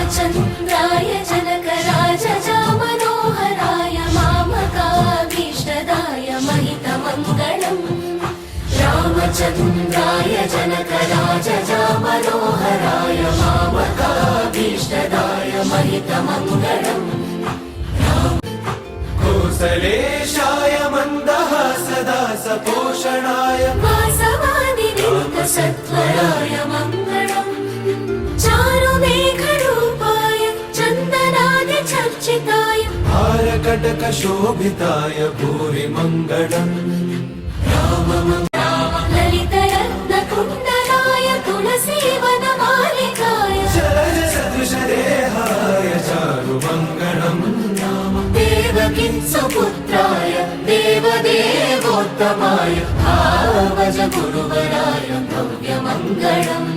रामचन्द्राय जनकराजजामनोहराय मामकाभीष्टदाय महितमङ्गलम् रामचन्द्राय जनकराजजामनोहराय मामकाभीष्टदाय महितमङ्गलम् कौसलेशाय मन्दहासदासपोषणाय वासवादिनित्यसत्वराय मङ्गलम् चारुमेघरूपाय चन्दनादिचर्चिताय हारकटकशोभिताय भूरिमङ्गलम् ललितरत्नकुण्डलाय तुलसीवनमालिकाय जलजसदृशदेहाय चारुमङ्गलम् देवकिंसुपुत्राय देवदेवोत्तमाय भावज गुरुवराय भव्यमङ्गलम्